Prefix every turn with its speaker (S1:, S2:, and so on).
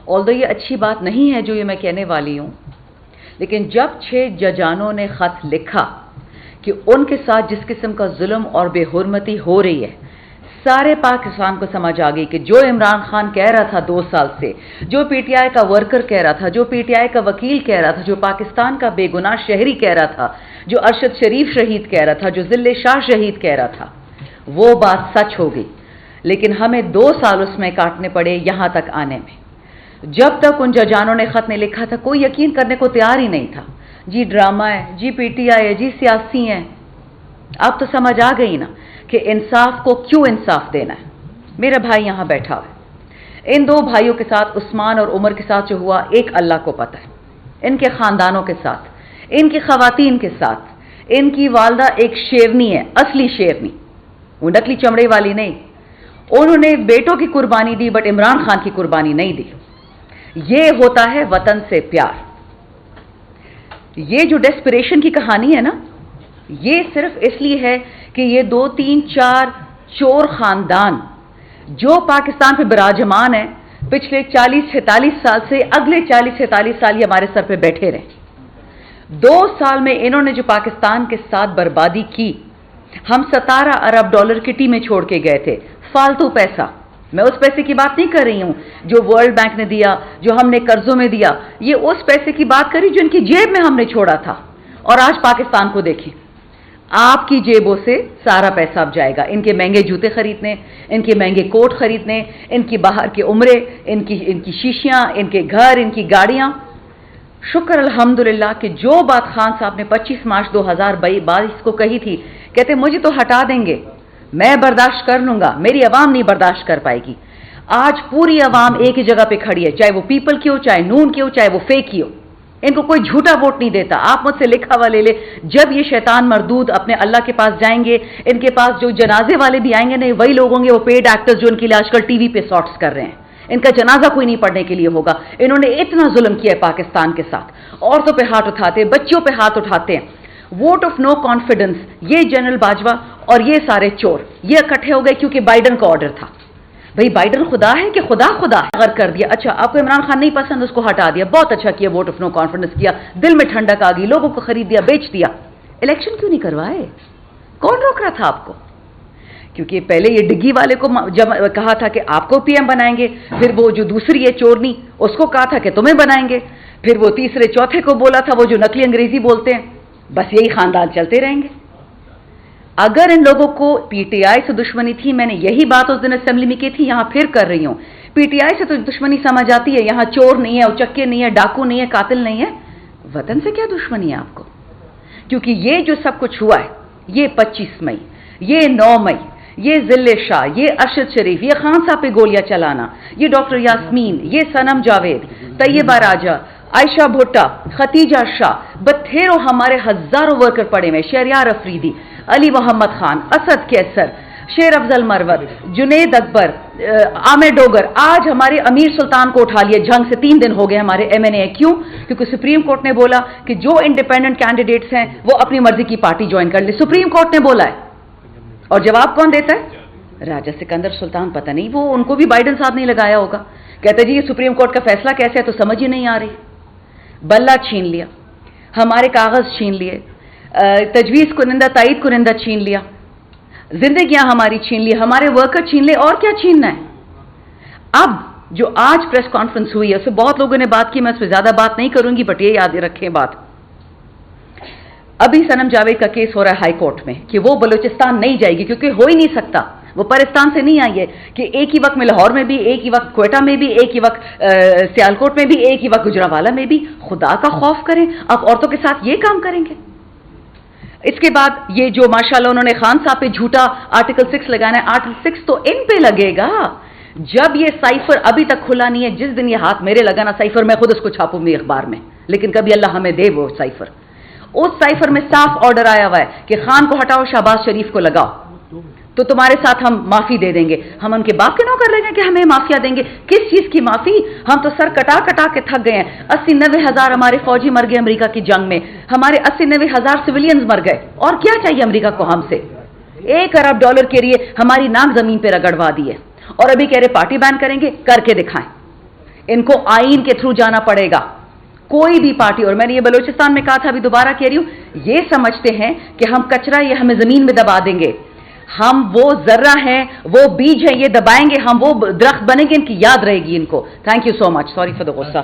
S1: although یہ اچھی بات نہیں ہے جو یہ میں کہنے والی ہوں، لیکن جب 6 ججانوں نے خط لکھا کہ ان کے ساتھ جس قسم کا ظلم اور بے حرمتی ہو رہی ہے، سارے پاکستان کو سمجھ آ گئی کہ جو عمران خان کہہ رہا تھا 2 سال سے، جو پی ٹی آئی کا ورکر کہہ رہا تھا، جو پی ٹی آئی کا وکیل کہہ رہا تھا، جو پاکستان کا بے گناہ شہری کہہ رہا تھا، جو ارشد شریف شہید کہہ رہا تھا، جو ذل شاہ شہید کہہ رہا تھا، وہ بات سچ ہو گئی۔ لیکن ہمیں 2 سال اس میں کاٹنے پڑے یہاں تک آنے میں۔ جب تک ان ججانوں نے خط نے لکھا تھا کوئی یقین کرنے کو تیار ہی نہیں تھا، جی ڈرامہ ہے، جی پی ٹی آئی ہے، جی سیاسی ہیں۔ اب تو سمجھ آ گئی نا کہ انصاف کو کیوں انصاف دینا ہے۔ میرا بھائی یہاں بیٹھا ہوا ہے، ان 2 بھائیوں کے ساتھ، عثمان اور عمر کے ساتھ جو ہوا ایک اللہ کو پتہ ہے، ان کے خاندانوں کے ساتھ، ان کی خواتین کے ساتھ۔ ان کی والدہ ایک شیرنی ہے، اصلی شیرنی، وہ نکلی چمڑے والی نہیں۔ انہوں نے بیٹوں کی قربانی دی بٹ عمران خان کی قربانی نہیں دی۔ یہ ہوتا ہے وطن سے پیار۔ یہ جو ڈیسپریشن کی کہانی ہے نا، یہ صرف اس لیے ہے کہ یہ 2 3 4 چور خاندان جو پاکستان پہ براجمان ہیں، پچھلے 40 46 سال سے، اگلے 40 46 سال یہ ہمارے سر پہ بیٹھے رہے۔ 2 سال میں انہوں نے جو پاکستان کے ساتھ بربادی کی، ہم 17 ارب ڈالر کٹی میں چھوڑ کے گئے تھے، فالتو پیسہ۔ میں اس پیسے کی بات نہیں کر رہی ہوں جو ورلڈ بینک نے دیا، جو ہم نے قرضوں میں دیا، یہ اس پیسے کی بات کری جو ان کی جیب میں ہم نے چھوڑا تھا۔ اور آج پاکستان کو دیکھیں، آپ کی جیبوں سے سارا پیسہ اب جائے گا، ان کے مہنگے جوتے خریدنے، ان کے مہنگے کوٹ خریدنے، ان کی باہر کے عمرے، ان کی شیشیاں، ان کے گھر، ان کی گاڑیاں۔ شکر الحمدللہ کہ جو بات خان صاحب نے 25 مارچ 2022 کو کہی تھی، کہتے مجھے تو ہٹا دیں گے، میں برداشت کر لوں گا، میری عوام نہیں برداشت کر پائے گی۔ آج پوری عوام ایک ہی جگہ پہ کھڑی ہے، چاہے وہ پیپل کی ہو، چاہے نون کی ہو، چاہے وہ فیک کی ہو۔ ان کو کوئی جھوٹا ووٹ نہیں دیتا۔ آپ مجھ سے لکھا ہوا لے لے، جب یہ شیطان مردود اپنے اللہ کے پاس جائیں گے، ان کے پاس جو جنازے والے بھی آئیں گے نہیں، وہی لوگ ہوں گے وہ پیڈ ایکٹرز جو ان کے لیے آج کل ٹی وی پہ شارٹس کر رہے ہیں۔ ان کا جنازہ کوئی نہیں پڑھنے کے لیے ہوگا۔ انہوں نے اتنا ظلم کیا ہے پاکستان کے ساتھ، عورتوں پہ ہاتھ اٹھاتے ہیں، بچوں پہ ہاتھ اٹھاتے ہیں۔ ووٹ آف نو کانفیڈنس، یہ جنرل باجوہ اور یہ سارے چور یہ اکٹھے ہو گئے کیونکہ بائیڈن کا آرڈر تھا۔ بھئی بائیڈن خدا ہے کہ خدا ہے؟ اگر کر دیا، اچھا آپ کو عمران خان نہیں پسند، اس کو ہٹا دیا، بہت اچھا کیا، ووٹ آف نو کانفیڈنس کیا، دل میں ٹھنڈک آ گئی، لوگوں کو خرید دیا، بیچ دیا۔ الیکشن کیوں نہیں کروائے؟ کون روک رہا تھا آپ کو؟ کیونکہ پہلے یہ ڈگی والے کو جب کہا تھا کہ آپ کو پی ایم بنائیں گے، پھر وہ جو دوسری ہے چورنی اس کو کہا تھا کہ تمہیں بنائیں گے، پھر وہ تیسرے چوتھے کو بولا تھا وہ جو نقلی انگریزی بولتے ہیں۔ بس یہی خاندان چلتے رہیں گے۔ اگر ان لوگوں کو پی ٹی آئی سے دشمنی تھی، میں نے یہی بات اس دن اسمبلی میں کی تھی، یہاں پھر کر رہی ہوں، پی ٹی آئی سے تو دشمنی سمجھ آتی ہے، یہاں چور نہیں ہے، اچکے نہیں ہے، ڈاکو نہیں ہے، قاتل نہیں ہے، وطن سے کیا دشمنی ہے آپ کو؟ کیونکہ یہ جو سب کچھ ہوا ہے، یہ 25 مئی، یہ 9 مئی، یہ ذل شاہ، یہ ارشد شریف، یہ خان صاحب پہ گولیاں چلانا، یہ ڈاکٹر یاسمین، یہ صنم جاوید، طیبہ راجہ، عائشہ بھٹا، ختیجہ شاہ، بتھیروں ہمارے ہزاروں ورکر پڑے ہوئے، شہریار افریدی، علی محمد خان، اسد کیسر، شیر افضل مروت، جنید اکبر، عامر ڈوگر۔ آج ہمارے امیر سلطان کو اٹھا لیا، جنگ سے 3 دن ہو گئے ہمارے ایم این اے۔ کیوں؟ کیونکہ سپریم کورٹ نے بولا کہ جو انڈیپینڈنٹ کینڈیڈیٹس ہیں وہ اپنی مرضی کی پارٹی جوائن کر لیں، سپریم کورٹ نے بولا ہے۔ اور جواب کون دیتا ہے؟ راجہ سکندر سلطان، پتہ نہیں وہ ان کو بھی بائیڈن صاحب نہیں لگایا ہوگا، کہتا جی یہ سپریم کورٹ کا فیصلہ کیسے ہے تو سمجھ ہی نہیں آ رہی۔ بلہ چھین لیا، ہمارے کاغذ چھین لیے، تجویز کنندہ تائید کنندہ چھین لیا، زندگیاں ہماری چھین لی، ہمارے ورکر چھین لے، اور کیا چھیننا ہے؟ اب جو آج پریس کانفرنس ہوئی ہے اس سے بہت لوگوں نے بات کی، میں اس پہ زیادہ بات نہیں کروں گی، بٹ یہ یاد رکھیں بات، ابھی صنم جاوید کا کیس ہو رہا ہے ہائی کورٹ میں کہ وہ بلوچستان نہیں جائے گی کیونکہ ہو ہی نہیں سکتا، وہ پاکستان سے نہیں آئی ہے کہ ایک ہی وقت میں لاہور میں بھی، ایک ہی وقت کوئٹہ میں بھی، ایک ہی وقت سیالکوٹ میں بھی، ایک ہی وقت گجرانوالہ میں بھی۔ خدا کا خوف کریں، آپ عورتوں کے ساتھ یہ کام کریں گے؟ اس کے بعد یہ جو ماشاءاللہ انہوں نے خان صاحب پہ جھوٹا آرٹیکل 6 لگانا ہے، آرٹیکل 6 تو ان پہ لگے گا جب یہ سائفر ابھی تک کھلا نہیں ہے۔ جس دن یہ ہاتھ میرے لگانا سائفر، میں خود اس کو چھاپوں گی اخبار میں، لیکن کبھی اللہ ہمیں دے وہ سائفر۔ اس سائفر میں صاف آرڈر آیا ہوا ہے کہ خان کو ہٹاؤ، شہباز شریف کو لگاؤ، تو تمہارے ساتھ ہم معافی دے دیں گے۔ ہم ان کے باپ کے نوکر لیں گے کہ ہمیں معافیا دیں گے؟ کس چیز کی معافی؟ ہم تو سر کٹا کٹا کے تھک گئے ہیں، 80-90 ہزار ہمارے فوجی مر گئے امریکہ کی جنگ میں، ہمارے 80-90 ہزار سویلینز مر گئے، اور کیا چاہیے امریکہ کو ہم سے؟ $1 ارب کے لیے ہماری ناک زمین پہ رگڑوا دی ہے، اور ابھی کہہ رہے پارٹی بین کریں گے، کر کے دکھائیں۔ ان کو آئین کے تھرو جانا پڑے گا. کوئی بھی پارٹی, اور میں نے یہ بلوچستان میں کہا تھا, ابھی دوبارہ کہہ رہی ہوں, یہ سمجھتے ہیں کہ ہم کچرا یہ ہمیں زمین میں دبا دیں گے. ہم وہ ذرہ ہیں, وہ بیج ہیں, یہ دبائیں گے, ہم وہ درخت بنیں گے, ان کی یاد رہے گی ان کو. Thank you so much, sorry for the غصہ.